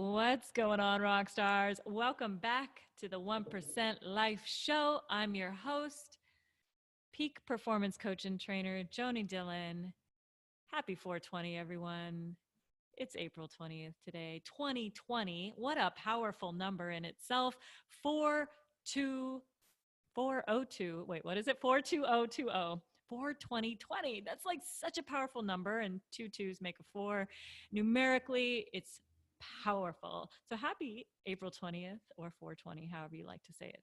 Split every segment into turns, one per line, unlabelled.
What's going on, rock stars? Welcome back to the 1% Life Show. I'm your host, peak performance coach and trainer, Joni Dillon. Happy 420, everyone. It's April 20th today, 2020. What a powerful number in itself. 42020. Wait, what is it? 42020. 42020. That's like such a powerful number, and two twos make a four. Numerically, it's powerful. So happy April 20th or 420, however you like to say it.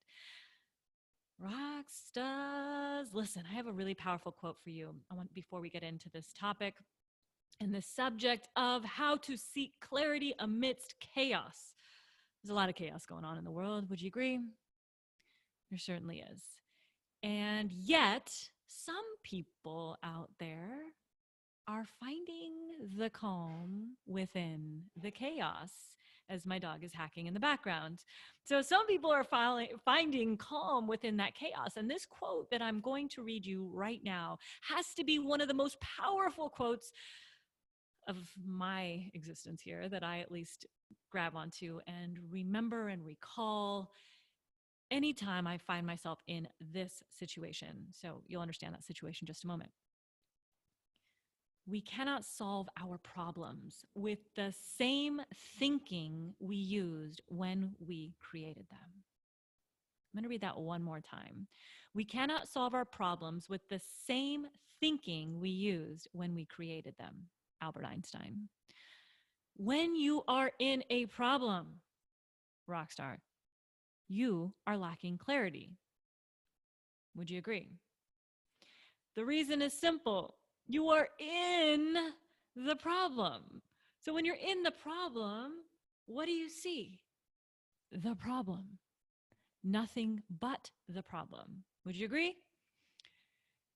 Rock stars, listen, I have a really powerful quote for you. Before we get into this topic and the subject of how to seek clarity amidst chaos. There's a lot of chaos going on in the world. Would you agree? There certainly is. And yet, some people out there are finding the calm within the chaos, as my dog is hacking in the background. So some people are finding calm within that chaos. And this quote that I'm going to read you right now has to be one of the most powerful quotes of my existence here that I at least grab onto and remember and recall anytime I find myself in this situation. So you'll understand that situation in just a moment. We cannot solve our problems with the same thinking we used when we created them. I'm going to read that one more time. We cannot solve our problems with the same thinking we used when we created them. Albert Einstein. When you are in a problem, rockstar, you are lacking clarity. Would you agree? The reason is simple. You are in the problem. So when you're in the problem, what do you see? The problem. Nothing but the problem. Would you agree?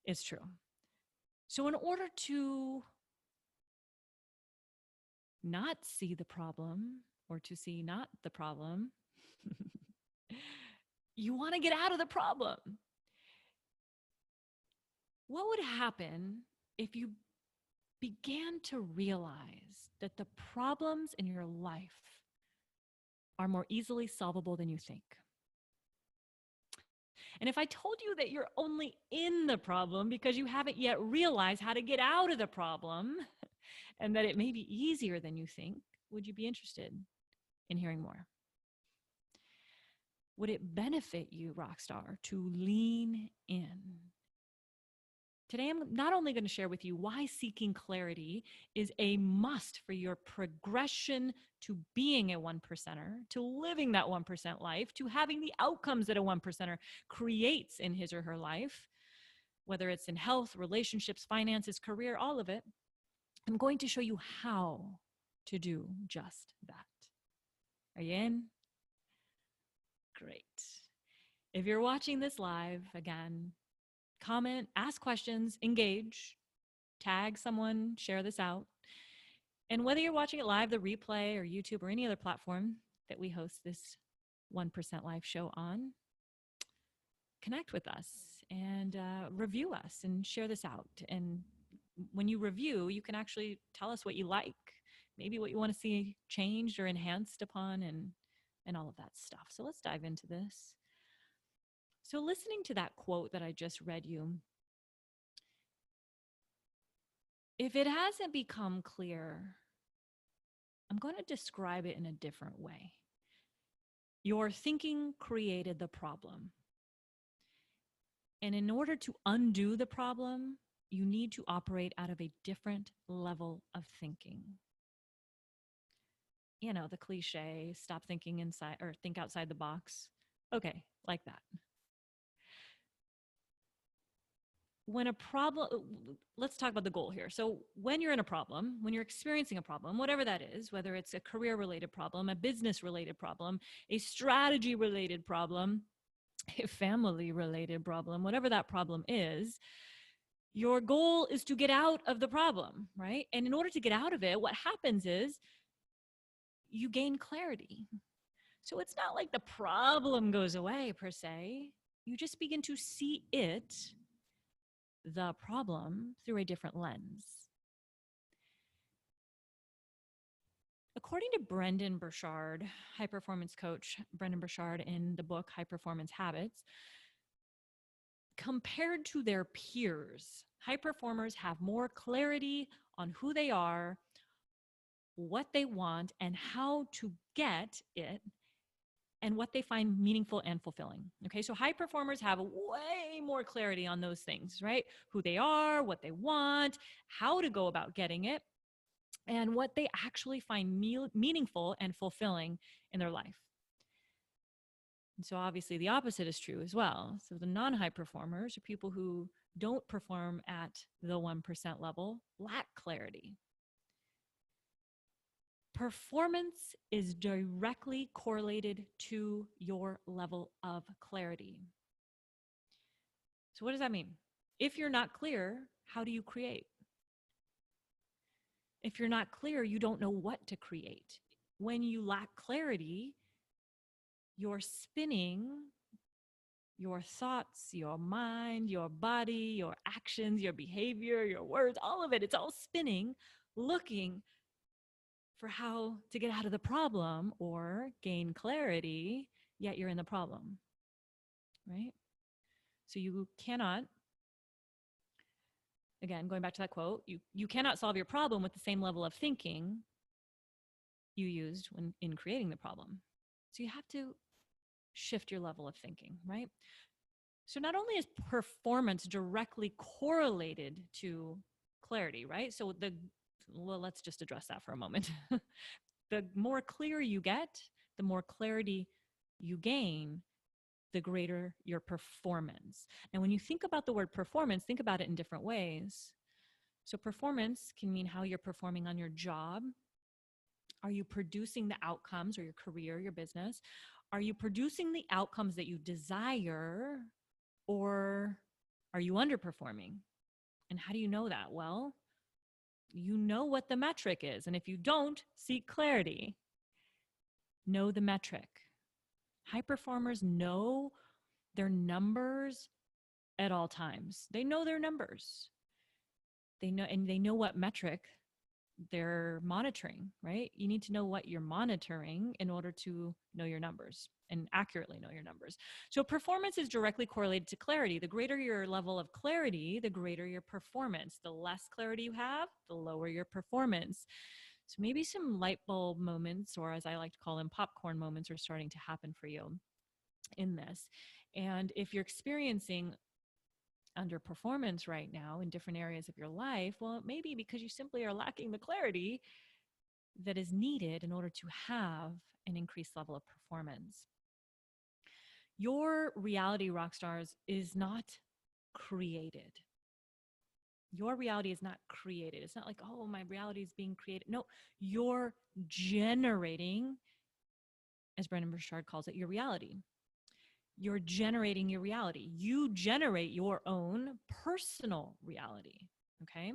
It's true. So in order to not see the problem, or to see not the problem, you want to get out of the problem. What would happen if you began to realize that the problems in your life are more easily solvable than you think? And if I told you that you're only in the problem because you haven't yet realized how to get out of the problem, and that it may be easier than you think, would you be interested in hearing more? Would it benefit you, rockstar, to lean in? Today, I'm not only going to share with you why seeking clarity is a must for your progression to being a 1%er, to living that 1% life, to having the outcomes that a 1%er creates in his or her life, whether it's in health, relationships, finances, career, all of it. I'm going to show you how to do just that. Are you in? Great. If you're watching this live, again, comment, ask questions, engage, tag someone, share this out. And whether you're watching it live, the replay, or YouTube, or any other platform that we host this 1% Live show on, connect with us and review us and share this out. And when you review, you can actually tell us what you like, maybe what you want to see changed or enhanced upon, and all of that stuff. So let's dive into this. So listening to that quote that I just read you, if it hasn't become clear, I'm going to describe it in a different way. Your thinking created the problem. And in order to undo the problem, you need to operate out of a different level of thinking. You know, the cliche, stop thinking inside or think outside the box. Okay, like that. When a problem, let's talk about the goal here. So when you're in a problem, when you're experiencing a problem, whatever that is, whether it's a career-related problem, a business-related problem, a strategy-related problem, a family-related problem, whatever that problem is, your goal is to get out of the problem, right? And in order to get out of it, what happens is you gain clarity. So it's not like the problem goes away per se. You just begin to see it, the problem, through a different lens. According to Brendan Burchard, high performance coach Brendan Burchard, in the book High Performance Habits, compared to their peers, high performers have more clarity on who they are, what they want, and how to get it, and what they find meaningful and fulfilling. Okay, so high performers have way more clarity on those things, right? Who they are, what they want, how to go about getting it, and what they actually find meaningful and fulfilling in their life. And so obviously the opposite is true as well. So the non-high performers, or people who don't perform at the 1% level, lack clarity. Performance is directly correlated to your level of clarity. So what does that mean? If you're not clear, how do you create? If you're not clear, you don't know what to create. When you lack clarity, you're spinning your thoughts, your mind, your body, your actions, your behavior, your words, all of it. It's all spinning, looking for how to get out of the problem or gain clarity, yet you're in the problem, right? So you cannot, again, going back to that quote, you cannot solve your problem with the same level of thinking you used when in creating the problem. So you have to shift your level of thinking, right? So not only is performance directly correlated to clarity, right? So let's just address that for a moment. The more clear you get, the more clarity you gain, the greater your performance. And when you think about the word performance, think about it in different ways. So performance can mean how you're performing on your job. Are you producing the outcomes, or your career, your business? Are you producing the outcomes that you desire, or are you underperforming? And how do you know that? Well, you know what the metric is. And if you don't, seek clarity. Know the metric. High performers know their numbers at all times. They know their numbers. They know what metric they're monitoring, right? You need to know what you're monitoring in order to know your numbers and accurately know your numbers. So performance is directly correlated to clarity. The greater your level of clarity, the greater your performance. The less clarity you have, the lower your performance. So maybe some light bulb moments, or as I like to call them, popcorn moments, are starting to happen for you in this. And if you're experiencing underperformance right now in different areas of your life, well, it may be because you simply are lacking the clarity that is needed in order to have an increased level of performance. Your reality, rock stars, is not created. Your reality is not created. It's not like, oh, my reality is being created. No, you're generating, as Brendan Burchard calls it, your reality. You're generating your reality. You generate your own personal reality, okay?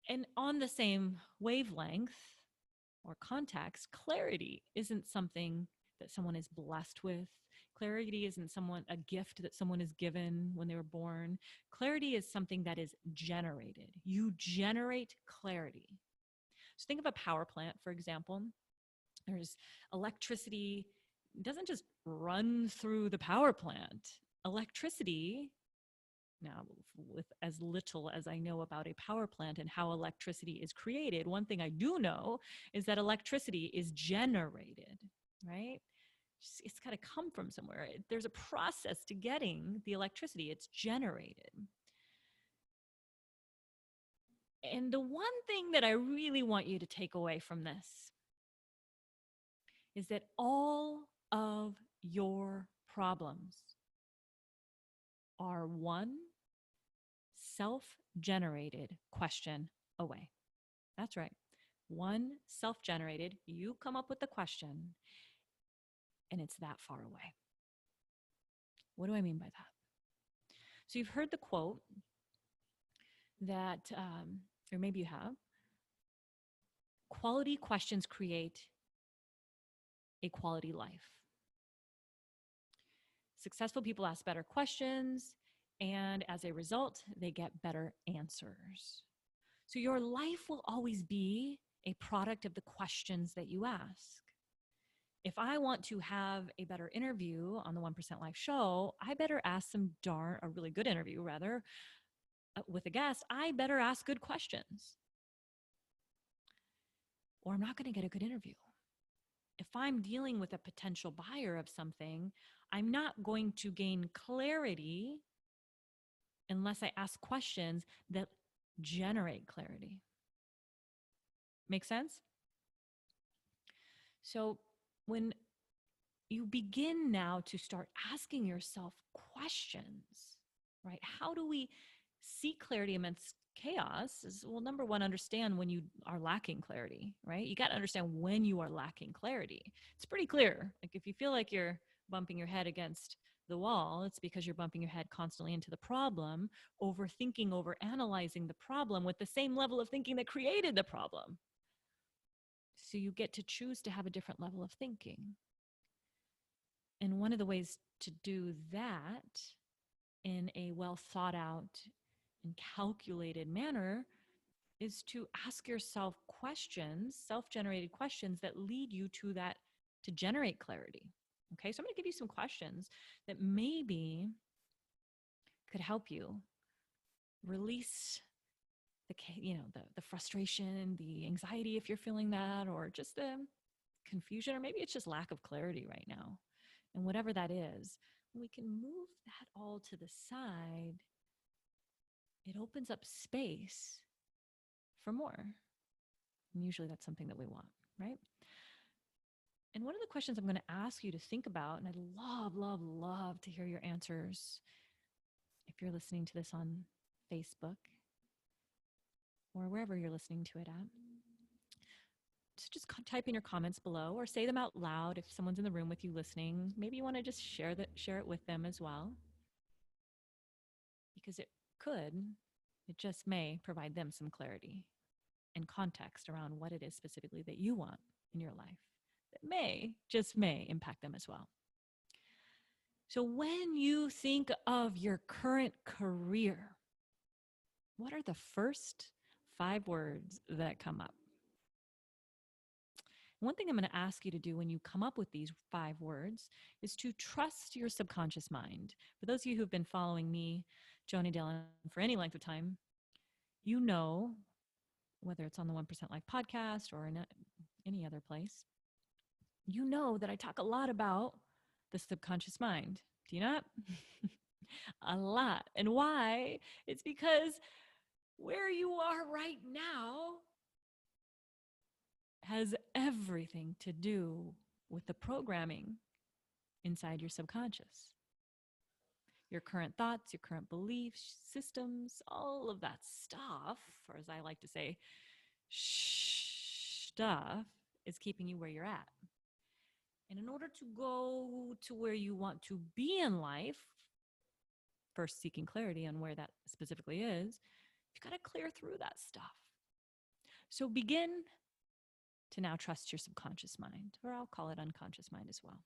And on the same wavelength or context, clarity isn't something that someone is blessed with. Clarity isn't a gift that someone is given when they were born. Clarity is something that is generated. You generate clarity. So think of a power plant, for example. There's electricity. It doesn't just run through the power plant. Electricity, now with as little as I know about a power plant and how electricity is created, one thing I do know is that electricity is generated, right? It's got to come from somewhere. There's a process to getting the electricity. It's generated. And the one thing that I really want you to take away from this is that all of your problems are one self-generated question away. That's right. One self-generated, you come up with the question, and it's that far away. What do I mean by that? So you've heard the quote that, or maybe you have, quality questions create a quality life. Successful people ask better questions, and as a result, they get better answers. So your life will always be a product of the questions that you ask. If I want to have a better interview on the 1% Life show, I better ask a really good interview rather, with a guest. I better ask good questions, or I'm not going to get a good interview. If I'm dealing with a potential buyer of something, I'm not going to gain clarity unless I ask questions that generate clarity. Make sense? So when you begin now to start asking yourself questions, right? How do we see clarity amidst chaos? Well, number one, understand when you are lacking clarity, right? You got to understand when you are lacking clarity. It's pretty clear. Like if you feel like you're bumping your head against the wall, it's because you're bumping your head constantly into the problem, overthinking, overanalyzing the problem with the same level of thinking that created the problem. So you get to choose to have a different level of thinking. And one of the ways to do that in a well thought out and calculated manner is to ask yourself questions, self-generated questions that lead you to that, to generate clarity. Okay, so I'm going to give you some questions that maybe could help you release the frustration, the anxiety if you're feeling that, or just the confusion, or maybe it's just lack of clarity right now. And whatever that is, we can move that all to the side. It opens up space for more. And usually that's something that we want, right? And one of the questions I'm going to ask you to think about, and I'd love, love, love to hear your answers if you're listening to this on Facebook or wherever you're listening to it at. So just type in your comments below or say them out loud if someone's in the room with you listening. Maybe you want to just share it with them as well, because it just may provide them some clarity and context around what it is specifically that you want in your life that just may impact them as well. So when you think of your current career, what are the first 5 words that come up? One thing I'm going to ask you to do when you come up with these 5 words is to trust your subconscious mind. For those of you who've been following me, Joni Dillon, for any length of time, you know, whether it's on the 1% Life podcast or in any other place, you know that I talk a lot about the subconscious mind. Do you not? A lot. And why? It's because where you are right now has everything to do with the programming inside your subconscious. Your current thoughts, your current beliefs, systems, all of that stuff, or as I like to say, stuff, is keeping you where you're at. And in order to go to where you want to be in life, first seeking clarity on where that specifically is, you've got to clear through that stuff. So begin to now trust your subconscious mind, or I'll call it unconscious mind as well.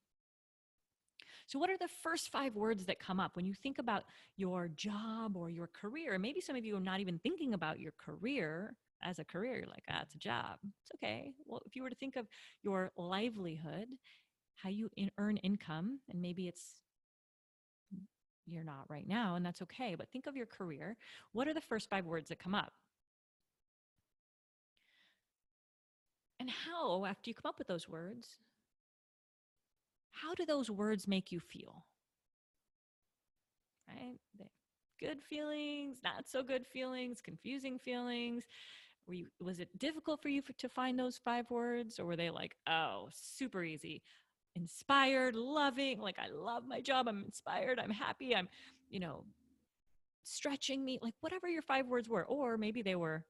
So what are the first 5 words that come up when you think about your job or your career? Maybe some of you are not even thinking about your career as a career. You're like, it's a job. It's okay. Well, if you were to think of your livelihood, how you earn income, and maybe you're not right now, and that's okay, but think of your career. What are the first 5 words that come up? And how, after you come up with those words, how do those words make you feel? Right? Good feelings, not so good feelings, confusing feelings. Was it difficult for you to find those 5 words, or were they like, oh, super easy? Inspired, loving, like I love my job, I'm inspired, I'm happy, I'm, stretching me, like whatever your 5 words were. Or maybe they were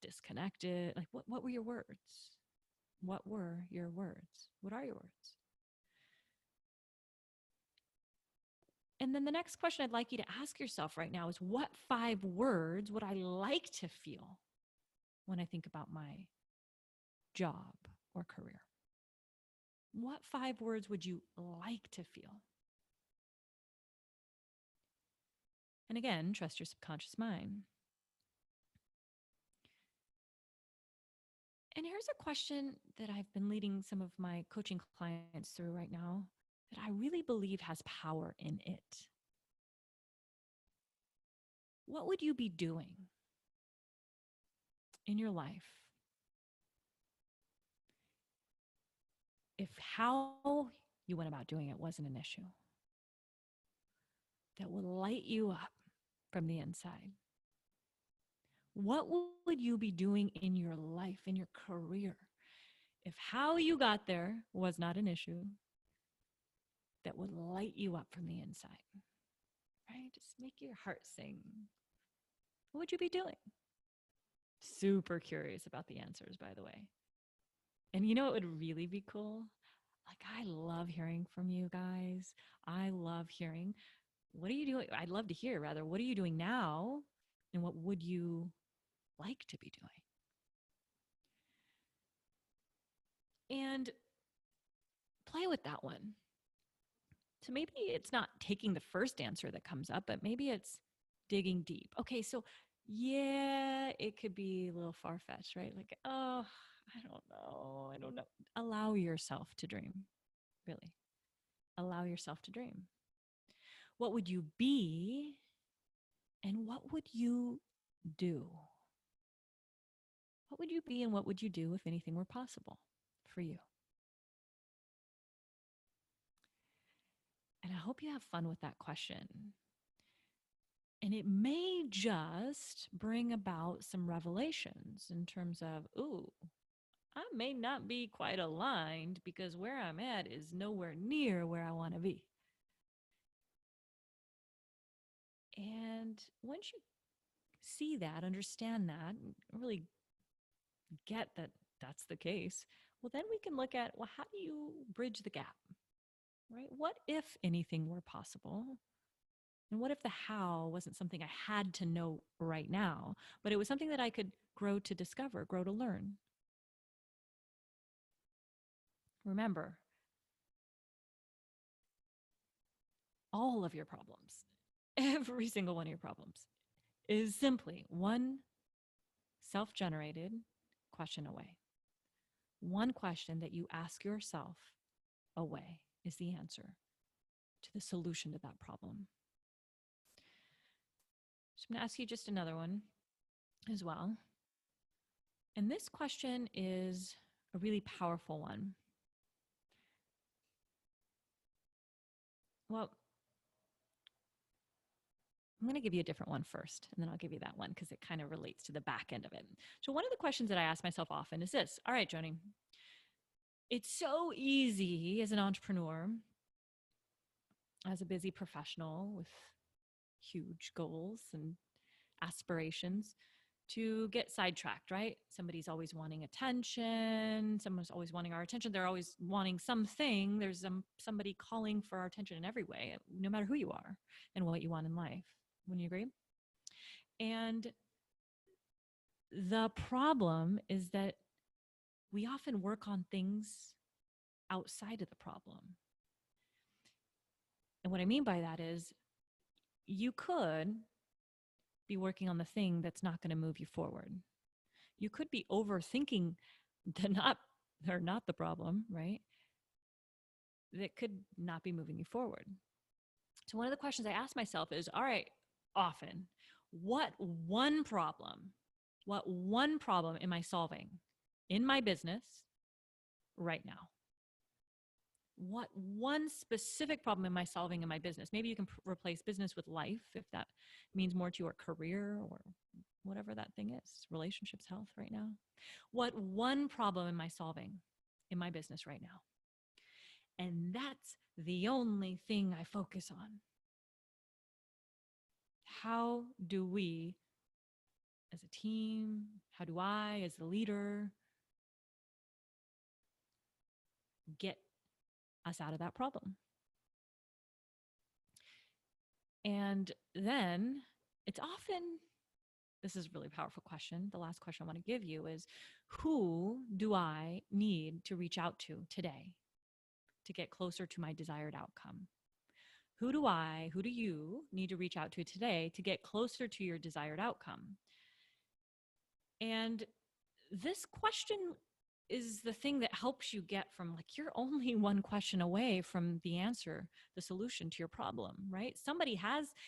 disconnected. Like what were your words? What were your words? What are your words? And then the next question I'd like you to ask yourself right now is, what 5 words would I like to feel when I think about my job or career? What 5 words would you like to feel? And again, trust your subconscious mind. And here's a question that I've been leading some of my coaching clients through right now that I really believe has power in it. What would you be doing in your life if how you went about doing it wasn't an issue that would light you up from the inside? What would you be doing in your life, in your career, if how you got there was not an issue that would light you up from the inside? Right? Just make your heart sing. What would you be doing? Super curious about the answers, by the way. And you know what would really be cool? Like, I love hearing from you guys. I love hearing, what are you doing? I'd love to hear, rather, what are you doing now? And what would you like to be doing? And play with that one. So maybe it's not taking the first answer that comes up, but maybe it's digging deep. Okay, so yeah, it could be a little far fetched, right? Like, oh, I don't know. I don't know. Allow yourself to dream, really. Allow yourself to dream. What would you be and what would you do? What would you be and what would you do if anything were possible for you? And I hope you have fun with that question. And it may just bring about some revelations in terms of, ooh, I may not be quite aligned because where I'm at is nowhere near where I want to be. And once you see that, understand that, really get that that's the case, well, then we can look at, well, how do you bridge the gap, right? What if anything were possible? And what if the how wasn't something I had to know right now, but it was something that I could grow to discover, grow to learn? Remember, all of your problems, every single one of your problems, is simply one self generated question away. One question that you ask yourself away is the answer to the solution to that problem. So I'm going to ask you just another one as well. And this question is a really powerful one. Well, I'm going to give you a different one first, and then I'll give you that one because it kind of relates to the back end of it. So one of the questions that I ask myself often is this. All right, Joni, it's so easy as an entrepreneur, as a busy professional with huge goals and aspirations, to get sidetracked, right? Somebody's always wanting attention. Someone's always wanting our attention. They're always wanting something. There's somebody calling for our attention in every way, no matter who you are and what you want in life. Wouldn't you agree? And the problem is that we often work on things outside of the problem. And what I mean by that is you could be working on the thing that's not going to move you forward. You could be overthinking they're not the problem, right? That could not be moving you forward. So one of the questions I ask myself is, all right, often, what one problem am I solving in my business right now? What one specific problem am I solving in my business? Maybe you can replace business with life if that means more to your career or whatever that thing is, relationships, health right now. What one problem am I solving in my business right now? And that's the only thing I focus on. How do we, as a team, how do I, as the leader, get us out of that problem? And then it's often, this is a really powerful question. The last question I want to give you is, who do I need to reach out to today to get closer to my desired outcome? Who do you need to reach out to today to get closer to your desired outcome? And this question is the thing that helps you get from, like, you're only one question away from the answer, the solution to your problem, right? Somebody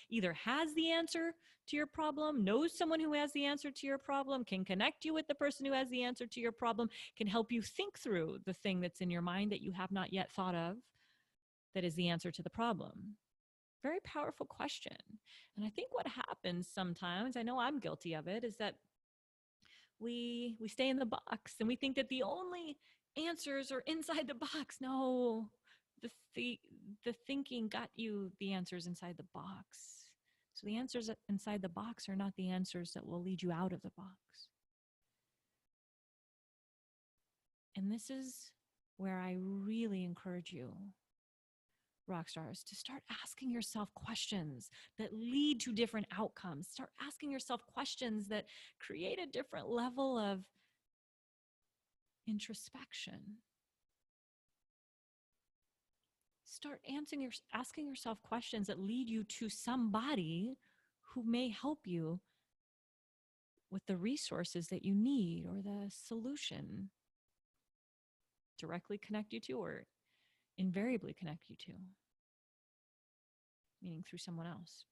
either has the answer to your problem, knows someone who has the answer to your problem, can connect you with the person who has the answer to your problem, can help you think through the thing that's in your mind that you have not yet thought of, that is the answer to the problem. Very powerful question. And I think what happens sometimes, I know I'm guilty of it, is that we stay in the box and we think that the only answers are inside the box. No, the thinking got you the answers inside the box. So the answers inside the box are not the answers that will lead you out of the box. And this is where I really encourage you, rock stars, to start asking yourself questions that lead to different outcomes. Start asking yourself questions that create a different level of introspection. Start asking yourself questions that lead you to somebody who may help you with the resources that you need or the solution, directly connect you to or invariably connect you to, meaning through someone else.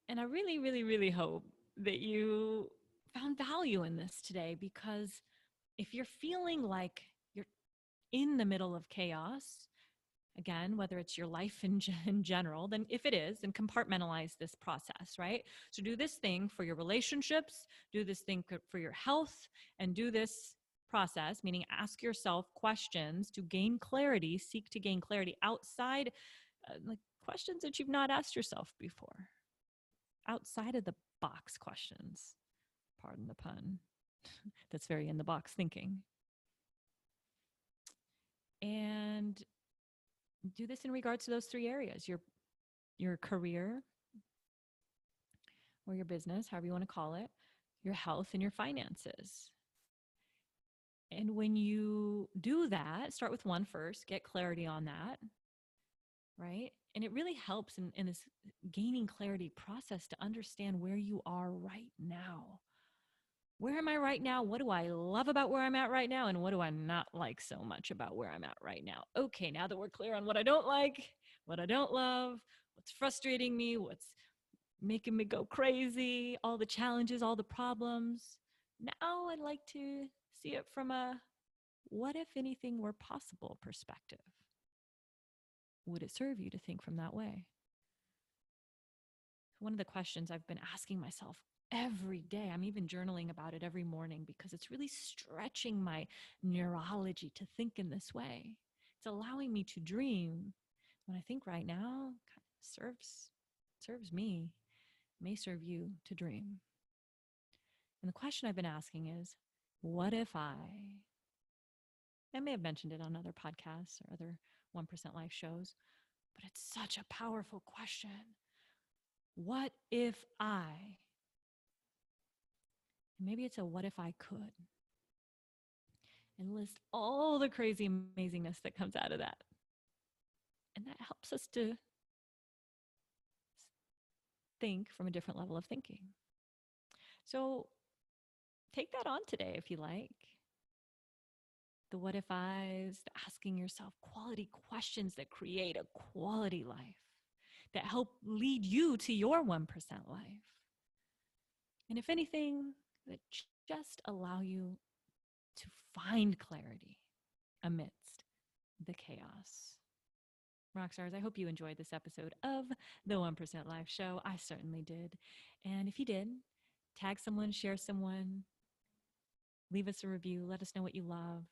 And I really, really, really hope that you found value in this today, because if you're feeling like you're in the middle of chaos, again, whether it's your life in general, then if it is, then compartmentalize this process, right? So do this thing for your relationships, do this thing for your health, and do this process, meaning ask yourself questions to gain clarity, seek to gain clarity outside, like questions that you've not asked yourself before, outside of the box questions, pardon the pun, that's very in the box thinking. And do this in regards to those three areas, your career or your business, however you want to call it, your health, and your finances. And when you do that, start with one first, get clarity on that, right? And it really helps in this gaining clarity process to understand where you are right now. Where am I right now? What do I love about where I'm at right now? And what do I not like so much about where I'm at right now? Okay, now that we're clear on what I don't like, what I don't love, what's frustrating me, what's making me go crazy, all the challenges, all the problems. Now I'd like to see it from a what if anything were possible perspective. Would it serve you to think from that way? One of the questions I've been asking myself every day, I'm even journaling about it every morning because it's really stretching my neurology to think in this way. It's allowing me to dream when I think right now kind of serves me, may serve you to dream. And the question I've been asking is, what if I may have mentioned it on other podcasts or other 1% Life shows, but it's such a powerful question. What if I, maybe it's a what if I could, and list all the crazy amazingness that comes out of that. And that helps us to think from a different level of thinking. So take that on today if you like. The what if I's, the asking yourself quality questions that create a quality life, that help lead you to your 1% life. And if anything, that just allow you to find clarity amidst the chaos. Rockstars, I hope you enjoyed this episode of the 1% Life Show. I certainly did. And if you did, tag someone, share someone, leave us a review, let us know what you love.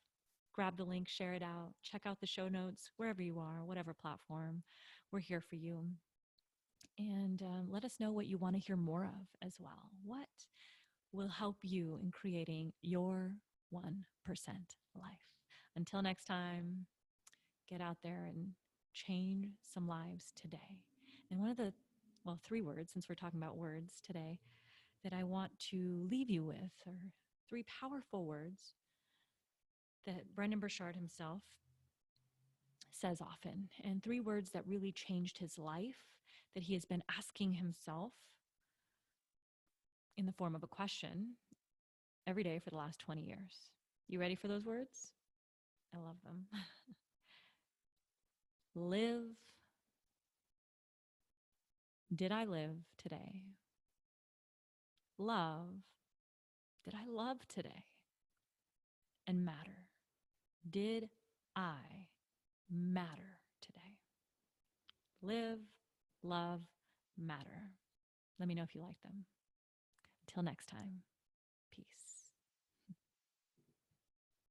Grab the link, share it out, check out the show notes, wherever you are, whatever platform. We're here for you. And let us know what you want to hear more of as well. What will help you in creating your 1% life? Until next time, get out there and change some lives today. And one of the, 3 words, since we're talking about words today, that I want to leave you with are 3 powerful words that Brendon Burchard himself says often, and 3 words that really changed his life, that he has been asking himself in the form of a question. every day for the last 20 years. You ready for those words? I love them. Live. Did I live today? Love. Did I love today? And matter. Did I matter today? Live, love, matter. Let me know if you like them. Until next time, peace.